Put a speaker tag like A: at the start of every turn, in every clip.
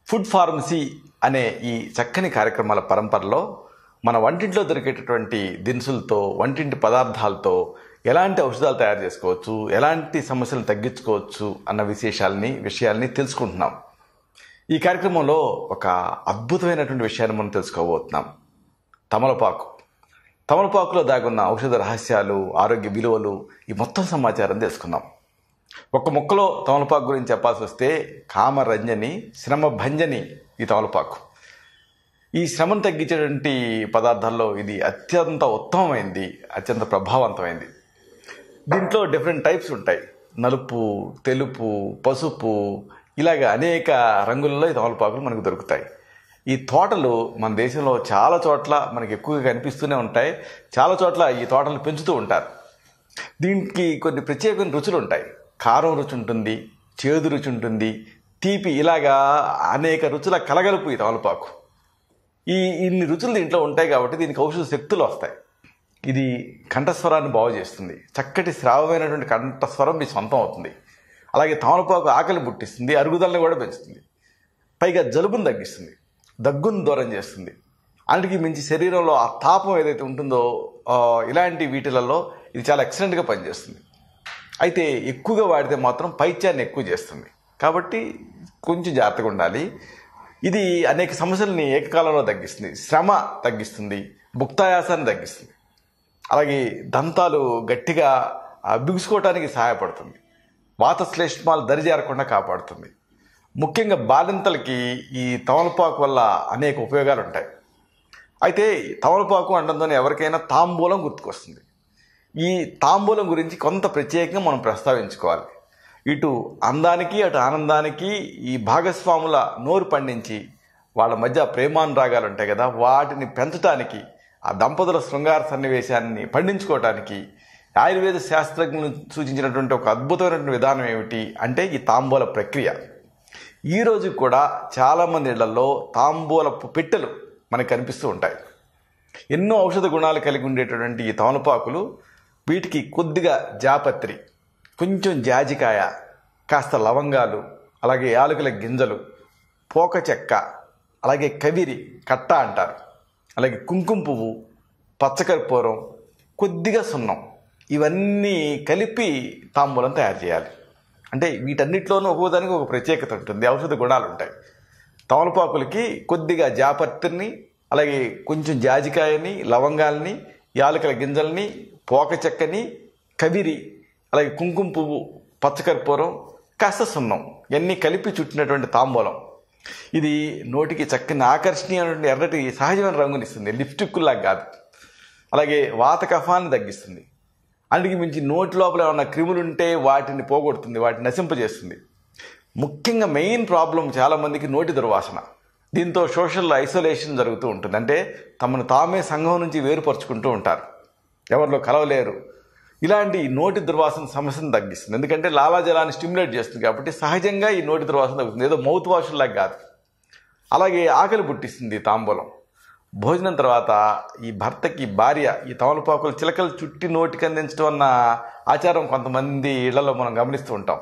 A: Food pharmacy అనే ఈ చక్కని కార్యక్రమాల పరంపరలో మన వంటింట్లో దొరికేటటువంటి దినుసులతో, వంటింటి పదార్థాలతో ఎలాంటి ఔషధాలు తయారు చేసుకోవచ్చు, ఎలాంటి సమస్యలను తగ్గించుకోవచ్చు అన్న విషయాల్ని తెలుసుకుంటున్నాం. ఈ కార్యక్రమంలో ఒక అద్భుతమైనటువంటి విషయాన్ని మనం తెలుసుకోబోతున్నాం. తమలపాకులో దాగున్న ఔషధ రహస్యాలు, ఆరోగ్య విలువలు, ఈ మొత్తం సమాచారం తెలుసుకుందాం. ఒక మొక్కలో తమలపాకు గురించి చెప్పాల్సి వస్తే కామరంజని, శ్రమభంజని ఈ తమలపాకు. ఈ శ్రమను తగ్గించేటువంటి పదార్థాల్లో ఇది అత్యంత ఉత్తమమైంది, అత్యంత ప్రభావవంతమైంది. దీంట్లో డిఫరెంట్ టైప్స్ ఉంటాయి. నలుపు, తెలుపు, పసుపు, ఇలాగ అనేక రంగులలో ఈ తమలపాకులు మనకు దొరుకుతాయి. ఈ తోటలు మన దేశంలో చాలా చోట్ల మనకి ఎక్కువగా కనిపిస్తూనే ఉంటాయి. చాలా చోట్ల ఈ తోటలు పెంచుతూ ఉంటారు. దీనికి కొన్ని ప్రత్యేకమైన రుచులు ఉంటాయి. కారం రుచి ఉంటుంది, చేదు రుచి ఉంటుంది, తీపి, ఇలాగా అనేక రుచుల కలగలుపు ఈ తమలపాకు. ఇన్ని రుచులు దీంట్లో ఉంటాయి కాబట్టి దీనికి ఔషధ శక్తులు వస్తాయి. ఇది కంఠస్వరాన్ని బాగు చేస్తుంది. చక్కటి శ్రావమైనటువంటి కంఠస్వరం మీ సొంతం అవుతుంది. అలాగే తమలపాకు ఆకలి పుట్టిస్తుంది, అరుగుదలను కూడా పెంచుతుంది. పైగా జలుబును తగ్గిస్తుంది, దగ్గును దూరం చేస్తుంది. అన్నిటికీ మించి శరీరంలో ఆ తాపం ఏదైతే ఉంటుందో ఇలాంటి వీటిలలో ఇది చాలా ఎక్సలెంట్గా పనిచేస్తుంది. అయితే ఎక్కువగా వాడితే మాత్రం పైత్యాన్ని ఎక్కువ చేస్తుంది. కాబట్టి కొంచెం జాగ్రత్తగా ఉండాలి. ఇది అనేక సమస్యల్ని ఏకకాలంలో తగ్గిస్తుంది. శ్రమ తగ్గిస్తుంది, భుక్తాయాసాన్ని తగ్గిస్తుంది. అలాగే దంతాలు గట్టిగా బిగుసుకోవటానికి సహాయపడుతుంది. వాతశ్లేష్మాలు దరిజారకుండా కాపాడుతుంది. ముఖ్యంగా బాలింతలకి ఈ తమలపాకు వల్ల అనేక ఉపయోగాలు ఉంటాయి. అయితే తమలపాకు అనడంతోనే ఎవరికైనా తాంబూలం గుర్తుకొస్తుంది. ఈ తాంబూలం గురించి కొంత ప్రత్యేకంగా మనం ప్రస్తావించుకోవాలి. ఇటు అందానికి అటు ఆనందానికి ఈ భాగస్వాముల నోరు పండించి వాళ్ళ మధ్య ప్రేమానురాగాలు ఉంటాయి కదా, వాటిని పెంచడానికి, ఆ దంపతుల శృంగార సన్నివేశాన్ని పండించుకోవటానికి ఆయుర్వేద శాస్త్రజ్ఞులు సూచించినటువంటి ఒక అద్భుతమైనటువంటి విధానం ఏమిటి అంటే ఈ తాంబూల ప్రక్రియ. ఈరోజు కూడా చాలామంది ఇళ్లలో తాంబూలపు పెట్టెలు మనకు కనిపిస్తూ ఉంటాయి. ఎన్నో ఔషధ గుణాలు కలిగి ఉండేటటువంటి ఈ తమలపాకులు, వీటికి కొద్దిగా జాపత్రి, కొంచెం జాజికాయ, కాస్త లవంగాలు, అలాగే యాలకుల గింజలు, పోక చెక్క, అలాగే కవిరి, కట్ట అంటారు, అలాగే కుంకుమ పువ్వు, పచ్చకర్పూరం, కొద్దిగా సున్నం, ఇవన్నీ కలిపి తాంబూలం తయారు చేయాలి. అంటే వీటన్నిటిలోనూ ఒక్కోదానికి ఒక ప్రత్యేకత ఉంటుంది, ఔషధ గుణాలు ఉంటాయి. తమలపాకులకి కొద్దిగా జాపత్రిని, అలాగే కొంచెం జాజికాయని, లవంగాల్ని, యాలకుల గింజల్ని, పోక చెక్కని, కవిరి, అలాగే కుంకుమ పువ్వు, పచ్చకర్పూరం, కాస్త సున్నం, ఇవన్నీ కలిపి చుట్టినటువంటి తాంబూలం. ఇది నోటికి చక్కని ఆకర్షణీయమైనటువంటి ఎర్రటి సహజమైన రంగునిస్తుంది, లిప్స్టిక్లాగా కాదు. అలాగే వాత కఫాన్ని తగ్గిస్తుంది. అందుకే మించి నోటి లోపల ఏమన్నా క్రిములు ఉంటే వాటిని పోగొడుతుంది, వాటిని నశింపజేస్తుంది. ముఖ్యంగా మెయిన్ ప్రాబ్లం చాలామందికి నోటి దుర్వాసన. దీంతో సోషల్ ఐసోలేషన్ జరుగుతూ ఉంటుంది. అంటే తమను తామే సంఘం నుంచి వేరుపరుచుకుంటూ ఉంటారు, ఎవరిలో కలవలేరు. ఇలాంటి నోటి దుర్వాసన సమస్యను తగ్గిస్తుంది. ఎందుకంటే లాలాజలాన్ని స్టిమ్యులేట్ చేస్తుంది కాబట్టి సహజంగా ఈ నోటి దుర్వాసన తగ్గుతుంది, ఏదో మౌత్ వాష్లాగా కాదు. అలాగే ఆకలి పుట్టిస్తుంది తాంబూలం. భోజనం తర్వాత ఈ భర్తకి భార్య ఈ తమలపాకులు చిలకలు చుట్టి నోటికి అందించడం అన్న ఆచారం కొంతమంది ఇళ్లలో మనం గమనిస్తూ ఉంటాం.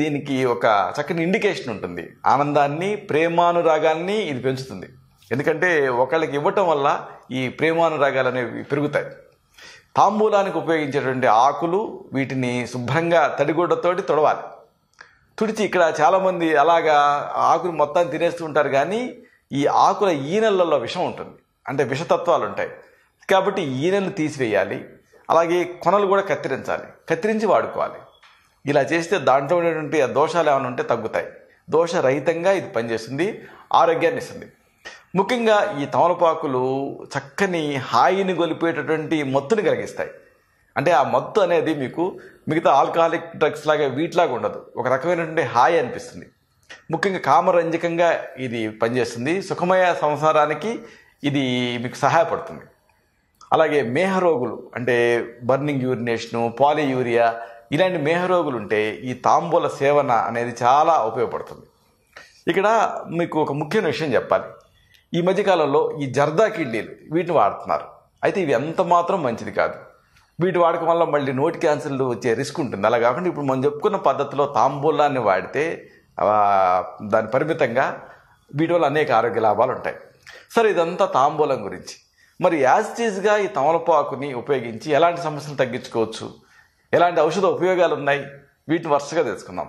A: దీనికి ఒక చక్కని ఇండికేషన్ ఉంటుంది. ఆనందాన్ని, ప్రేమానురాగాల్ని ఇది పెంచుతుంది. ఎందుకంటే ఒకళ్ళకి ఇవ్వటం వల్ల ఈ ప్రేమానురాగాలు అనేవి పెరుగుతాయి. తాంబూలానికి ఉపయోగించేటువంటి ఆకులు, వీటిని శుభ్రంగా తడిగుడ్డతోటి తొడవాలి. తుడిచి, ఇక్కడ చాలామంది అలాగా ఆకులు మొత్తాన్ని తినేస్తూ ఉంటారు, కానీ ఈ ఆకుల ఈనెలలో విషం ఉంటుంది, అంటే విషతత్వాలు ఉంటాయి. కాబట్టి ఈనెలను తీసివేయాలి. అలాగే కొనలు కూడా కత్తిరించి వాడుకోవాలి. ఇలా చేస్తే దాంట్లో ఉండేటువంటి దోషాలు ఏమైనా ఉంటే తగ్గుతాయి. దోషరహితంగా ఇది పనిచేస్తుంది, ఆరోగ్యాన్ని ఇస్తుంది. ముఖ్యంగా ఈ తమలపాకులు చక్కని హాయిని గొలిపేటటువంటి మత్తుని కలిగిస్తాయి. అంటే ఆ మత్తు అనేది మీకు మిగతా ఆల్కహాలిక్ డ్రగ్స్ లాగా వీటిలాగా ఉండదు, ఒక రకమైనటువంటి హాయి అనిపిస్తుంది. ముఖ్యంగా కామరంజకంగా ఇది పనిచేస్తుంది. సుఖమయ సంసారానికి ఇది మీకు సహాయపడుతుంది. అలాగే మేహరోగులు, అంటే బర్నింగ్ యూరినేషను, పాలియూరియా, ఇలాంటి మేహరోగులు ఉంటే ఈ తాంబూల సేవన అనేది చాలా ఉపయోగపడుతుంది. ఇక్కడ మీకు ఒక ముఖ్యమైన విషయం చెప్పాలి. ఈ మధ్యకాలంలో ఈ జర్దా కిడ్నీలు వీటిని వాడుతున్నారు. అయితే ఇవి ఎంత మాత్రం మంచిది కాదు. వీటి వాడకం వల్ల మళ్ళీ నోటి క్యాన్సర్లు వచ్చే రిస్క్ ఉంటుంది. అలా కాకుండా ఇప్పుడు మనం చెప్పుకున్న పద్ధతిలో తాంబూలాన్ని వాడితే దాని పరిమితంగా వీటి వల్ల అనేక ఆరోగ్య లాభాలు ఉంటాయి. సరే, ఇదంతా తాంబూలం గురించి. మరి యాజిటీస్గా ఈ తమలపాకుని ఉపయోగించి ఎలాంటి సమస్యలు తగ్గించుకోవచ్చు, ఎలాంటి ఔషధ ఉపయోగాలు ఉన్నాయి, వీటిని వరుసగా తెలుసుకుందాం.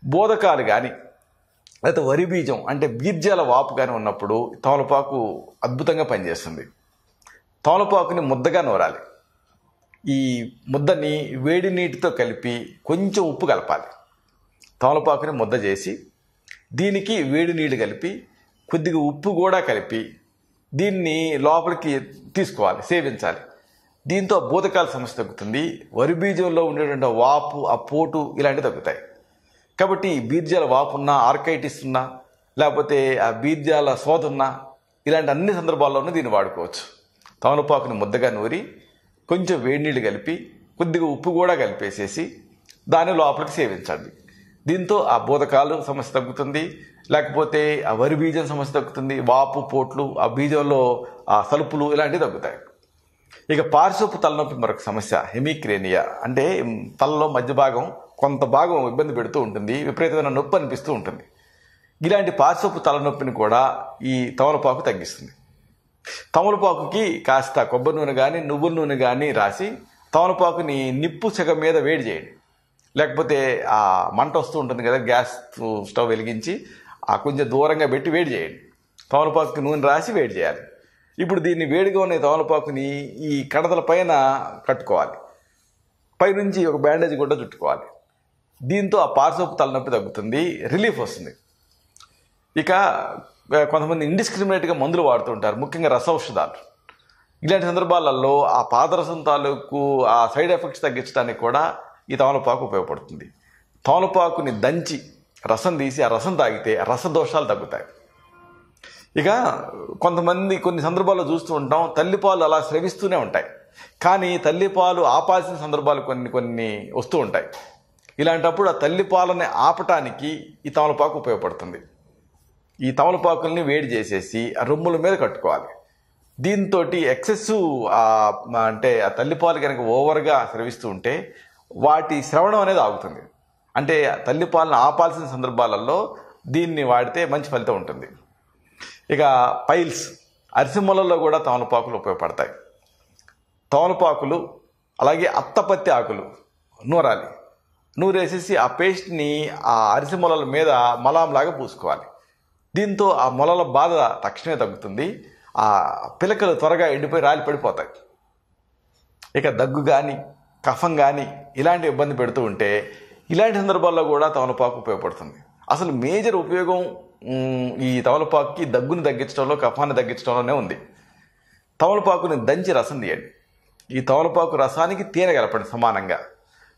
A: బోధకాలు కానీ లేకపోతే వరి బీజం అంటే బీర్జాల వాపు కానీ ఉన్నప్పుడు తమలపాకు అద్భుతంగా పనిచేస్తుంది. తమలపాకుని ముద్దగా నూరాలి. ఈ ముద్దని వేడి నీటితో కలిపి కొంచెం ఉప్పు కలపాలి. తమలపాకుని ముద్ద చేసి దీనికి వేడి నీళ్ళు కలిపి కొద్దిగా ఉప్పు కూడా కలిపి దీన్ని లోపలికి తీసుకోవాలి, సేవించాలి. దీంతో బోధకాల సమస్య తగ్గుతుంది. వరి బీజంలో ఉండేటువంటి వాపు, ఆ పోటు ఇలాంటివి తగ్గుతాయి. కాబట్టి బీర్జాల వాపు ఉన్నా, ఆర్కైటిస్ ఉన్నా, లేకపోతే ఆ బీర్జాల శోధ ఉన్నా, ఇలాంటి అన్ని సందర్భాల్లోనూ దీన్ని వాడుకోవచ్చు. తమలపాకుని ముద్దగా నూరి కొంచెం వేడి నీళ్ళు కలిపి కొద్దిగా ఉప్పు కూడా కలిపేసేసి దాన్ని లోపలికి సేవించండి. దీంతో ఆ బోధకాలు సమస్య తగ్గుతుంది, లేకపోతే ఆ వరి బీజం సమస్య తగ్గుతుంది. వాపు, పోట్లు, ఆ బీజంలో ఆ సలుపులు ఇలాంటివి తగ్గుతాయి. ఇక పార్శ్వపు తలనొప్పి మరొక సమస్య, హెమిక్రేనియా. అంటే తలలో మధ్య భాగం కొంత భాగం ఇబ్బంది పెడుతూ ఉంటుంది, విపరీతమైన నొప్పి అనిపిస్తూ ఉంటుంది. ఇలాంటి పార్శ్వపు తలనొప్పిని కూడా ఈ తమలపాకు తగ్గిస్తుంది. తమలపాకుకి కాస్త కొబ్బరి నూనె కానీ నువ్వుల నూనె కానీ రాసి తమలపాకుని నిప్పు సెగ మీద వేడి చేయండి. లేకపోతే ఆ మంట వస్తూ ఉంటుంది కదా, గ్యాస్ స్టవ్ వెలిగించి ఆ కొంచెం దూరంగా పెట్టి వేడి చేయండి. తమలపాకుకి నూనె రాసి వేడి చేయాలి. ఇప్పుడు దీన్ని వేడిగా ఉన్న తమలపాకుని ఈ కడతల పైన కట్టుకోవాలి. పైనుంచి ఒక బ్యాండేజ్ గుడ్డ చుట్టుకోవాలి. దీంతో ఆ పార్శ్వపు తలనొప్పి తగ్గుతుంది, రిలీఫ్ వస్తుంది. ఇక కొంతమంది ఇండిస్క్రిమినేట్గా మందులు వాడుతూ ఉంటారు, ముఖ్యంగా రసౌషధాలు. ఇలాంటి సందర్భాలలో ఆ పాదరసం తాలూకు ఆ సైడ్ ఎఫెక్ట్స్ తగ్గించడానికి కూడా ఈ తమలపాకు ఉపయోగపడుతుంది. తమలపాకుని దంచి రసం తీసి ఆ రసం తాగితే రసదోషాలు తగ్గుతాయి. ఇక కొంతమంది కొన్ని సందర్భాల్లో చూస్తూ ఉంటాం, తల్లిపాలు అలా స్రవిస్తూనే ఉంటాయి, కానీ తల్లిపాలు ఆపాల్సిన సందర్భాలు కొన్ని వస్తూ ఉంటాయి. ఇలాంటప్పుడు ఆ తల్లిపాలని ఆపటానికి ఈ తమలపాకు ఉపయోగపడుతుంది. ఈ తమలపాకుల్ని వేడి చేసేసి ఆ రొమ్ముల మీద కట్టుకోవాలి. దీంతో ఎక్సెసివ్ అంటే ఆ తల్లిపాలు కనుక ఓవర్గా స్రవిస్తూ ఉంటే వాటి శ్రవణం అనేది ఆగుతుంది. అంటే తల్లిపాలను ఆపాల్సిన సందర్భాలలో దీన్ని వాడితే మంచి ఫలితం ఉంటుంది. ఇక పైల్స్, అరిసెమూలలో కూడా తమలపాకులు ఉపయోగపడతాయి. తమలపాకులు అలాగే అత్తపత్తి ఆకులు నూరాలి. నూరేసేసి ఆ పేస్ట్ని ఆ అరిసెమూలల మీద మలాంలాగా పూసుకోవాలి. దీంతో ఆ మొలల బాధ తక్షణమే తగ్గుతుంది. ఆ పిలకలు త్వరగా ఎండిపోయి రాలి పడిపోతాయి. ఇక దగ్గు కానీ కఫం కానీ ఇలాంటి ఇబ్బంది పెడుతూ ఉంటే ఇలాంటి సందర్భాల్లో కూడా తమలపాకు ఉపయోగపడుతుంది. అసలు మేజర్ ఉపయోగం ఈ తమలపాకుకి దగ్గును తగ్గించడంలో, కఫాన్ని తగ్గించడంలోనే ఉంది. తమలపాకుని దంచి రసం తీయండి. ఈ తమలపాకు రసానికి తేనె కలపండి సమానంగా.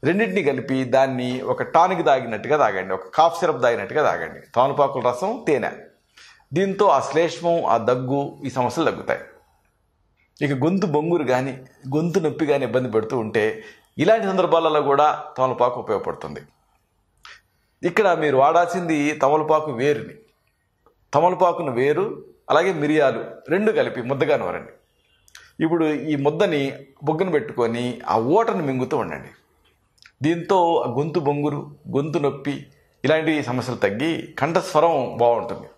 A: రెండింటిని కలిపి దాన్ని ఒక టానిక్ తాగినట్టుగా తాగండి, ఒక కాఫ్ సిరప్ తాగినట్టుగా తాగండి. తమలపాకుల రసం, తేనె. దీంతో ఆ శ్లేష్మం, ఆ దగ్గు, ఈ సమస్యలు తగ్గుతాయి. ఇక గొంతు బొంగురు కానీ గొంతు నొప్పి కానీ ఇబ్బంది పెడుతూ ఉంటే ఇలాంటి సందర్భాలలో కూడా తమలపాకు ఉపయోగపడుతుంది. ఇక్కడ మీరు వాడాల్సింది తమలపాకు వేరుని. తమలపాకును వేరు అలాగే మిరియాలు రెండు కలిపి ముద్దగా నూరండి. ఇప్పుడు ఈ ముద్దని బొగ్గను పెట్టుకొని ఆ ఓటను మింగుతూ ఉండండి. దీంతో గొంతు బొంగురు, గొంతు నొప్పి ఇలాంటి సమస్యలు తగ్గి కంఠస్వరం బాగుంటుంది.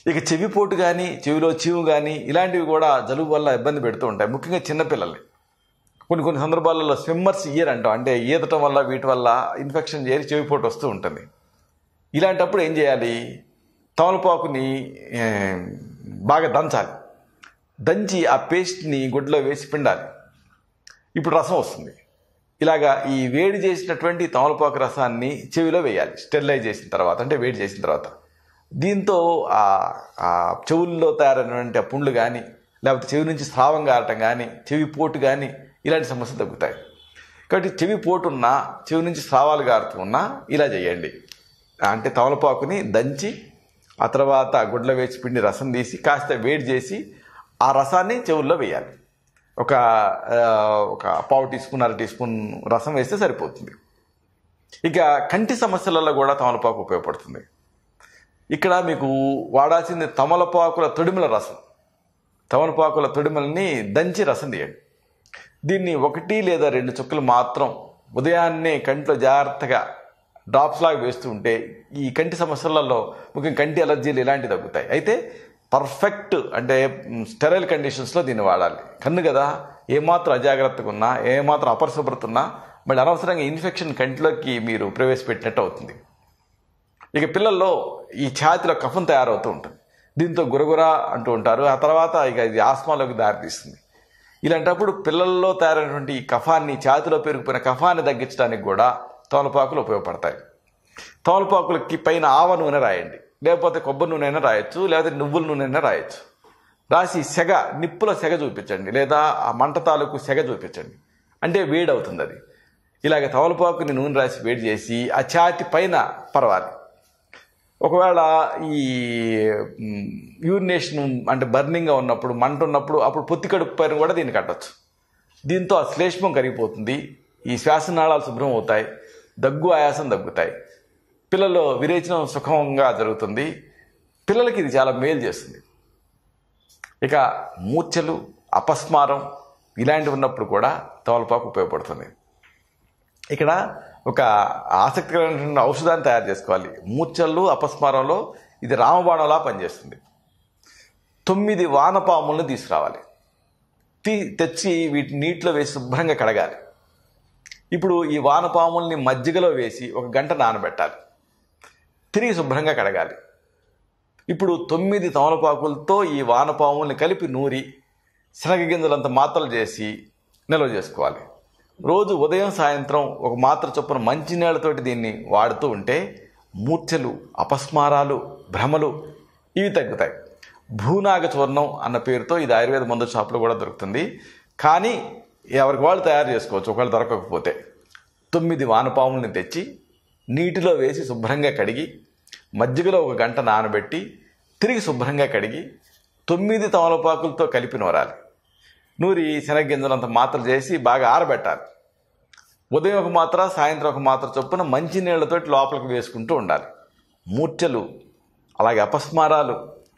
A: ఇక చెవిపోటు కానీ చెవిలో చీము కానీ ఇలాంటివి కూడా జలుబు వల్ల ఇబ్బంది పెడుతూ ఉంటాయి, ముఖ్యంగా చిన్నపిల్లల్ని. కొన్ని సందర్భాలలో స్విమ్మర్స్ ఇయర్ అంటాం, అంటే ఈదటం వల్ల వీటి వల్ల ఇన్ఫెక్షన్ చేరి చెవిపోటు వస్తూ ఉంటుంది. ఇలాంటప్పుడు ఏం చేయాలి, తమలపాకుని బాగా దంచాలి. దంచి ఆ పేస్ట్ని గుడ్డలో వేసి పిండాలి. ఇప్పుడు రసం వస్తుంది. ఇలాగా ఈ వేడి చేసినటువంటి తమలపాకు రసాన్ని చెవిలో వేయాలి, స్టెరిలైజ్ చేసిన తర్వాత, అంటే వేడి చేసిన తర్వాత. దీంతో ఆ చెవుల్లో తయారైనటువంటి పుండ్లు కానీ, లేకపోతే చెవి నుంచి స్రావం గారటం కానీ, చెవి పోటు కానీ ఇలాంటి సమస్యలు తగ్గుతాయి. కాబట్టి చెవి పోటు ఉన్నా, చెవి నుంచి స్రావాలు గారుతూ ఉన్నా ఇలా చేయండి. అంటే తమలపాకుని దంచి ఆ తర్వాత గుడ్ల వేసి పిండి రసం తీసి కాస్త వేడి చేసి ఆ రసాన్ని చెవుల్లో వేయాలి. ఒక పావు టీ స్పూన్, అర టీ స్పూన్ రసం వేస్తే సరిపోతుంది. ఇక కంటి సమస్యలలో కూడా తమలపాకు ఉపయోగపడుతుంది. ఇక్కడ మీకు వాడాల్సింది తమలపాకుల తొడిమల రసం. తమలపాకుల తొడిమల్ని దంచి రసం తీయండి. దీన్ని 1 లేదా 2 చుక్కలు మాత్రం ఉదయాన్నే కంట్లో జాగ్రత్తగా డ్రాప్స్ లాగా వేస్తూ ఉంటే ఈ కంటి సమస్యలలో ముఖ్యంగా కంటి అలర్జీలు ఇలాంటివి తగ్గుతాయి. అయితే పర్ఫెక్ట్ అంటే స్టెరైల్ కండిషన్స్లో దీన్ని వాడాలి. కన్ను కదా, ఏమాత్రం అజాగ్రత్తగా ఉన్నా, ఏమాత్రం అపరిశుభ్రత ఉన్నా మళ్ళీ అనవసరంగా ఇన్ఫెక్షన్ కంటిలోకి మీరు ప్రవేశపెట్టినట్టు అవుతుంది. ఇక పిల్లల్లో ఈ ఛాతిలో కఫం తయారవుతూ ఉంటుంది. దీంతో గురగుర అంటూ ఉంటారు. ఆ తర్వాత ఇక ఇది ఆస్మాలోకి దారితీస్తుంది. ఇలాంటప్పుడు పిల్లల్లో తయారైనటువంటి ఈ కఫాన్ని, ఛాతిలో పెరిగిపోయిన కఫాన్ని తగ్గించడానికి కూడా తమలపాకులు ఉపయోగపడతాయి. తమలపాకులకి పైన ఆవ నూనె రాయండి, లేకపోతే కొబ్బరి నూనె అయినా రాయొచ్చు, లేకపోతే నువ్వుల నూనె అయినా రాయొచ్చు. రాసి సెగ, నిప్పుల సెగ చూపించండి, లేదా ఆ మంట తాలూకు సెగ చూపించండి. అంటే వేడి అవుతుంది అది. ఇలాగ తమలపాకుని నూనె రాసి వేడి చేసి ఆ ఛాతి పైన పరవాలి. ఒకవేళ ఈ యూరినేషన్ అంటే బర్నింగ్గా ఉన్నప్పుడు, మంట ఉన్నప్పుడు, అప్పుడు పొత్తి కడుపు పైన కూడా దీన్ని కట్టచ్చు. దీంతో ఆ శ్లేష్మం కరిగిపోతుంది, ఈ శ్వాసనాళాలు శుభ్రం అవుతాయి, దగ్గు ఆయాసం తగ్గుతాయి, పిల్లల్లో విరేచనం సుఖంగా జరుగుతుంది. పిల్లలకి ఇది చాలా మేలు చేస్తుంది. ఇక మూర్ఛలు, అపస్మారం ఇలాంటివి ఉన్నప్పుడు కూడా తమలపాకు ఉపయోగపడుతుంది. ఇక్కడ ఒక ఆసక్తికరమైన ఔషధాన్ని తయారు చేసుకోవాలి. మూర్ఛలు, అపస్మారంలో ఇది రామబాణంలా పనిచేస్తుంది. 9 వానపాములను తీసుకురావాలి. తెచ్చి వీటిని నీటిలో వేసి శుభ్రంగా కడగాలి. ఇప్పుడు ఈ వానపాముల్ని మజ్జిగలో వేసి 1 గంట నానబెట్టాలి. తిరిగి శుభ్రంగా కడగాలి. ఇప్పుడు 9 తమలపాకులతో ఈ వానపాముల్ని కలిపి నూరి శనగ గింజలంత మాత్రలు చేసి నిల్వ చేసుకోవాలి. రోజు ఉదయం సాయంత్రం 1 మాత్ర చొప్పున మంచినీళ్ళతోటి దీన్ని వాడుతూ ఉంటే మూర్ఛలు, అపస్మారాలు, భ్రమలు ఇవి తగ్గుతాయి. భూనాగ చూర్ణం అన్న పేరుతో ఇది ఆయుర్వేద మందుల షాపులో కూడా దొరుకుతుంది. కానీ ఎవరికి వాళ్ళు తయారు చేసుకోవచ్చు. ఒకవేళ దొరకకపోతే 9 వానపాములని తెచ్చి నీటిలో వేసి శుభ్రంగా కడిగి మజ్జిగలో 1 గంట నానబెట్టి తిరిగి శుభ్రంగా కడిగి 9 తమలపాకులతో కలిపి నూరాలి. నూరి శనగగింజలంత మాత్రలు చేసి బాగా ఆరబెట్టాలి. ఉదయం 1 మాత్ర, సాయంత్రం 1 మాత్ర చొప్పున మంచినీళ్లతోటి లోపలికి వేసుకుంటూ ఉండాలి. మూర్ఛలు, అలాగే అపస్మారాలు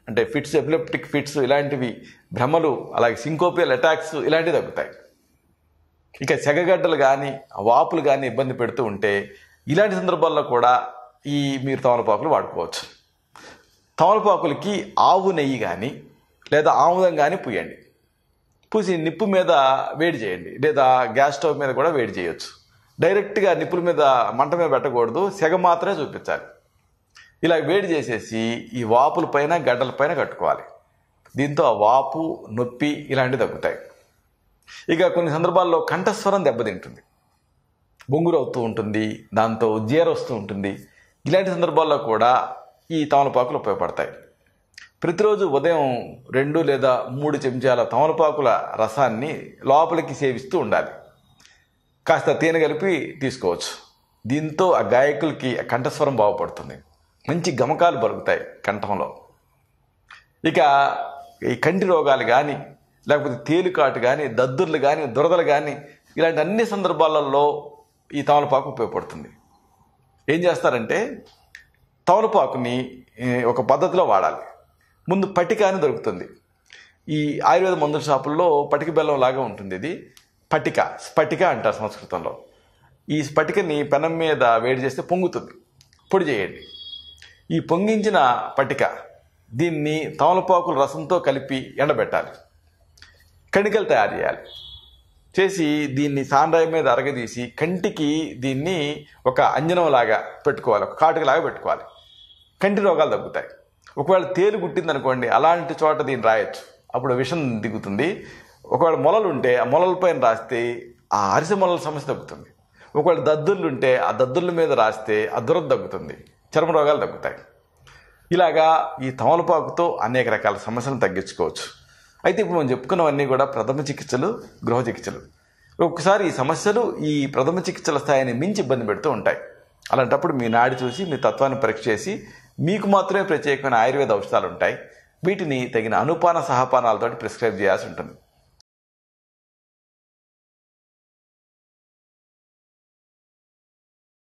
A: అంటే ఫిట్స్, ఎపిలెప్టిక్ ఫిట్స్ ఇలాంటివి, భ్రమలు, అలాగే సింకోపియల్ అటాక్స్ ఇలాంటివి తగ్గుతాయి. ఇక సెగగడ్డలు కానీ వాపులు కానీ ఇబ్బంది పెడుతూ ఉంటే ఇలాంటి సందర్భాల్లో కూడా మీరు తమలపాకులు వాడుకోవచ్చు. తమలపాకులకి ఆవు నెయ్యి కానీ లేదా ఆముదం కానీ పూయండి. పూసి నిప్పు మీద వేడి చేయండి, లేదా గ్యాస్ స్టవ్ మీద కూడా వేడి చేయొచ్చు. డైరెక్ట్గా నిప్పుల మీద, మంట మీద పెట్టకూడదు, సెగ మాత్రమే చూపించాలి. ఇలా వేడి చేసేసి ఈ వాపుల పైన, గడ్డల పైన కట్టుకోవాలి. దీంతో ఆ వాపు, నొప్పి ఇలాంటివి తగ్గుతాయి. ఇక కొన్ని సందర్భాల్లో కంఠస్వరం దెబ్బతింటుంది, బొంగురు అవుతూ ఉంటుంది, దాంతో జీర వస్తూ ఉంటుంది. ఇలాంటి సందర్భాల్లో కూడా ఈ తమలపాకులు ఉపయోగపడతాయి. ప్రతిరోజు ఉదయం 2 లేదా 3 చెంచాల తమలపాకుల రసాన్ని లోపలికి సేవిస్తూ ఉండాలి. కాస్త తేనె కలిపి తీసుకోవచ్చు. దీంతో ఆ గాయకులకి కంఠస్వరం బాగుపడుతుంది, మంచి గమకాలు పలుకుతాయి కంఠంలో. ఇక ఈ కంటి రోగాలు కానీ, లేకపోతే తేలికాటు కానీ, దద్దుర్లు కానీ, దురదలు కానీ ఇలాంటి అన్ని సందర్భాలలో ఈ తమలపాకు ఉపయోగపడుతుంది. ఏం చేస్తారంటే తమలపాకుని ఒక పద్ధతిలో వాడాలి. ముందు పటిక అని దొరుకుతుంది. ఈ ఆయుర్వేద మందుల షాపుల్లో పటిక బెల్లం లాగా ఉంటుంది. ఇది పటిక, స్ఫటిక అంటారు సంస్కృతంలో. ఈ స్ఫటికని పెనం మీద వేడి చేస్తే పొంగుతుంది, పొడి చేయండి. ఈ పొంగించిన పటిక దీన్ని తమలపాకుల రసంతో కలిపి ఎండబెట్టాలి. కణికలు తయారు చేయాలి. చేసి దీన్ని సాండ్రాయి మీద అరగదీసి కంటికి దీన్ని ఒక అంజనంలాగా పెట్టుకోవాలి, ఒక కాటుకలాగా పెట్టుకోవాలి. కంటి రోగాలు తగ్గుతాయి. ఒకవేళ తేలు గుట్టిందనుకోండి, అలాంటి చోట దీన్ని రాయొచ్చు, అప్పుడు విషం దిగుతుంది. ఒకవేళ మొలలు ఉంటే ఆ మొలల పైన రాస్తే ఆ అరిసె మొలల సమస్య తగ్గుతుంది. ఒకవేళ దద్దుర్లు ఉంటే ఆ దద్దుర్ల మీద రాస్తే ఆ దురద తగ్గుతుంది, చర్మ రోగాలు తగ్గుతాయి. ఇలాగా ఈ తమలపాకుతో అనేక రకాల సమస్యలను తగ్గించుకోవచ్చు. అయితే ఇప్పుడు మనం చెప్పుకున్నవన్నీ కూడా ప్రథమ చికిత్సలు, గృహ చికిత్సలు. ఒక్కసారి ఈ సమస్యలు ఈ ప్రథమ చికిత్సల స్థాయిని మించి ఇబ్బంది పెడుతూ ఉంటాయి. అలాంటప్పుడు మీ నాడి చూసి, మీ తత్వాన్ని పరీక్ష చేసి మీకు మాత్రమే ప్రత్యేకమైన ఆయుర్వేద ఔషధాలు ఉంటాయి. వీటిని తగిన అనుపాన సహపానాలతో ప్రిస్క్రైబ్ చేయాల్సి ఉంటుంది.